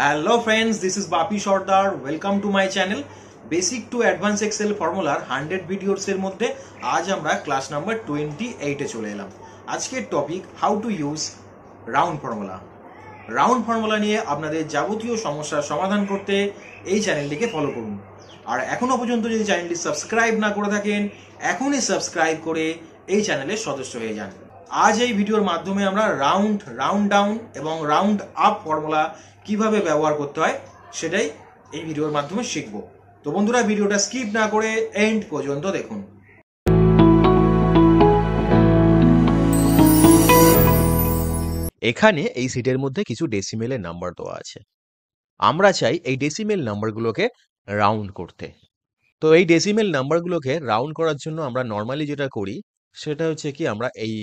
Hello friends, this is Bapi Sardar. Welcome to my channel. Basic to Advanced Excel Formula 100 videos এর মধ্যে আজ আমরা class number 28 এ চলে এলাম। আজকের topic how to use round formula. Round formula নিয়ে আপনাদের যাবতীয় সমস্যার সমাধান করতে এই চ্যানেলটিকে ফলো করুন। আর এখনো পর্যন্ত যদি চ্যানেলটি সাবস্ক্রাইব না করে থাকেন, এখনই সাবস্ক্রাইব করে এই চ্যানেলের সদস্য হয়ে যান। আজ এই ভিডিওর মাধ্যমে আমরা রাউন্ড ডাউন এবং রাউন্ড আপ ফর্মুলা কিভাবে ব্যবহার করতে হয় সেটাই এই ভিডিওর মাধ্যমে শিখব। তো বন্ধুরা, ভিডিওটা স্কিপ না করে এন্ড পর্যন্ত দেখুন। এখানে এই সিটের মধ্যে কিছু ডেসিমেলের নাম্বার দেওয়া আছে। আমরা চাই এই ডেসিমেল নাম্বারগুলোকে রাউন্ড করতে। তো এই ডেসিমেল নাম্বারগুলোকে রাউন্ড করার জন্য আমরা নর্মালি যেটা করি সেটা হচ্ছে কি, আমরা এই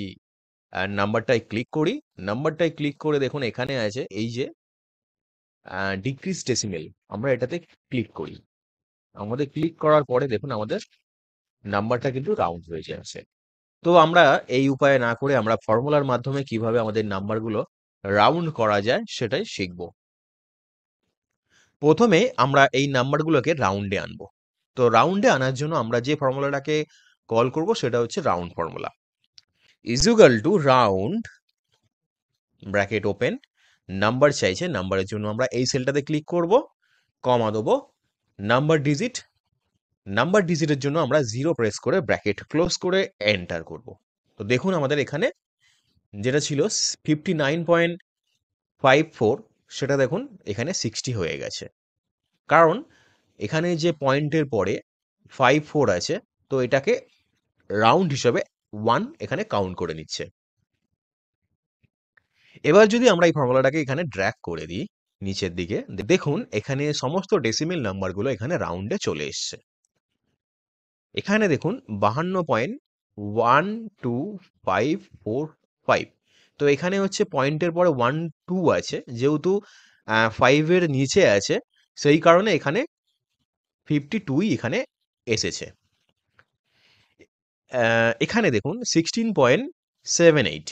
নাম্বারটায় ক্লিক করি। নাম্বারটায় ক্লিক করে দেখুন এখানে আছে এই যে ডিক্রিজ ডেসিমেল, আমরা এটাতে ক্লিক করি। আমাদের ক্লিক করার পরে দেখুন আমাদের নাম্বারটা কিন্তু রাউন্ড হয়ে যাচ্ছে। তো আমরা এই উপায়ে না করে আমরা ফর্মুলার মাধ্যমে কিভাবে আমাদের নাম্বারগুলো রাউন্ড করা যায় সেটাই শিখব। প্রথমে আমরা এই নাম্বারগুলোকে রাউন্ডে আনবো। তো রাউন্ডে আনার জন্য আমরা যে ফর্মুলাটাকে কল করব সেটা হচ্ছে round formula. Is equal to round bracket open, number চাইছে, নাম্বারের জন্য আমরা এই সেলটাতে ক্লিক করব, কমা দেবো, নাম্বার ডিজিটের জন্য আমরা 0 প্রেস করে ব্র্যাকেট ক্লোজ করে এন্টার করব। তো দেখুন আমাদের এখানে যেটা ছিল 59.54 সেটা দেখুন এখানে 60 হয়ে গেছে, কারণ এখানে যে পয়েন্টের পরে 54 আছে, তো এটাকে রাউন্ড হিসেবে 1 এখানে কাউন্ট করে নিচ্ছে। এবার যদি আমরা এই ফর্মুলাটাকে এখানে ড্র্যাগ করে দিই নিচের দিকে, দেখুন এখানে সমস্ত ডেসিমেল নাম্বারগুলো এখানে রাউন্ডে চলে এসছে। এখানে দেখুন 52.12545। তো এখানে হচ্ছে পয়েন্টের পরে 1 2 আছে, যেহেতু 5 এর নিচে আছে সেই কারণে এখানে 52 এখানে এসেছে। এখানে দেখুন 16.78,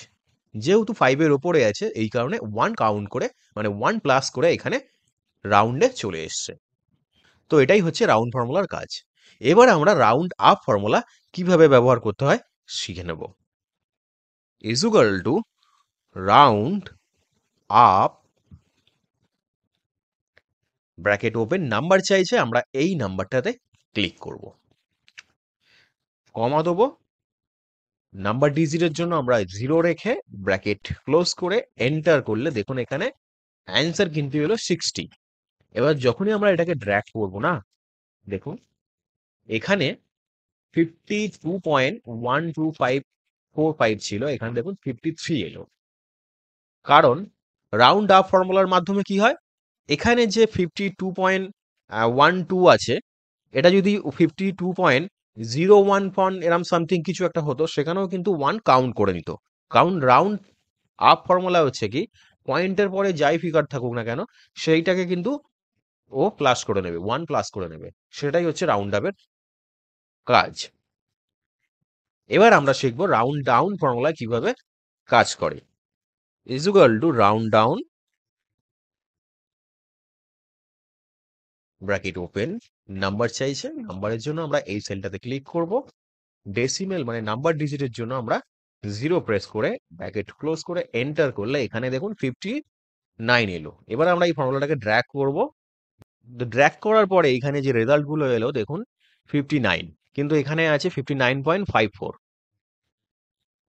যেহেতু 5 এর ওপরে আছে এই কারণে 1 কাউন্ট করে, মানে 1 প্লাস করে এখানে রাউন্ডে চলে এসছে। তো এটাই হচ্ছে রাউন্ড ফর্মুলার কাজ। এবার আমরা রাউন্ড আপ ফর্মুলা কিভাবে ব্যবহার করতে হয় শিখে নেব। Is equal to round up bracket open, number চাইছে, আমরা এই নাম্বারটাতে ক্লিক করব, কমা দেবো, নাম্বার ডিজিটের জন্য আমরা 0 রেখে ব্র্যাকেট ক্লোজ করে এন্টার করলে দেখুন এখানে অ্যান্সার কিন্তু হলো 60। এবার যখনই আমরা এটাকে ড্র্যাগ করব না, দেখুন এখানে 52.12545 ছিল, এখানে দেখুন 53 এলো। কারণ রাউন্ড আপ ফর্মুলার মাধ্যমে কি হয়, এখানে যে 52.12 আছে এটা যদি 52.01 এরম সামথিং কিছু একটা হতো, সেখানেও কিন্তু 1 কাউন্ট করে নিত। কারণ রাউন্ড আপ ফর্মুলা হচ্ছে কি, পয়েন্টের পরে যাই ফিগার থাকুক না কেন সেইটাকে কিন্তু ও প্লাস করে নেবে, 1 প্লাস করে নেবে। সেটাই হচ্ছে রাউন্ড আপের কাজ। এবার আমরা শিখবো রাউন্ড ডাউন ফর্মুলা কিভাবে কাজ করে। Is equal to round down bracket open, number চাইছে, নাম্বারের জন্য আমরা এই সেলটাতে ক্লিক করব, ডেসিমেল মানে নাম্বার ডিজিটের জন্য আমরা 0 প্রেস করে ব্র্যাকেট ক্লোজ করে এন্টার করলে এখানে দেখুন 59 এলো। এবার আমরা এই ফর্মুলাটাকে ড্র্যাগ করব, ড্র্যাগ করার পরে এখানে যে রেজাল্ট গুলো এলো দেখুন 59, কিন্তু এখানে আছে 59.54।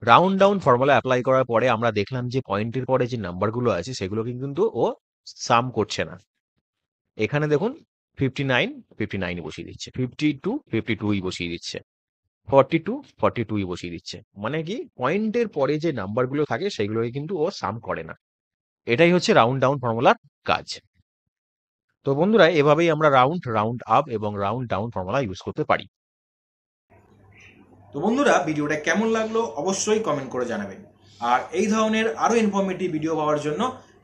রাউন্ড ডাউন ফর্মুলা অ্যাপ্লাই করার পরে আমরা দেখলাম যে পয়েন্টের পরে যে নাম্বারগুলো আছে সেগুলো কিন্তু ও সাম করছে না। এখানে দেখুন 59 বসিয়ে দিচ্ছে, 52 বসিয়ে দিচ্ছে, 42 বসিয়ে দিচ্ছে। মানে কি, পয়েন্টের পরে যে নাম্বারগুলো থাকে সেগুলোকে কিন্তু ও সাম করে না। এটাই হচ্ছে রাউন্ড ডাউন ফর্মুলার কাজ। তো বন্ধুরা, এভাবেই আমরা রাউন্ড আপ এবং রাউন্ড ডাউন ফর্মুলা ইউজ করতে পারি। তো বন্ধুরা, ভিডিওটা কেমন লাগলো অবশ্যই কমেন্ট করে জানাবেন। আর এই ধরনের আরো ইনফরমেটিভ ভিডিও পাওয়ার জন্য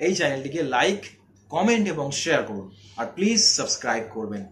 এই চ্যানেলটিকে লাইক, কমেন্ট এবং শেয়ার করুন। আর প্লিজ সাবস্ক্রাইব করবেন।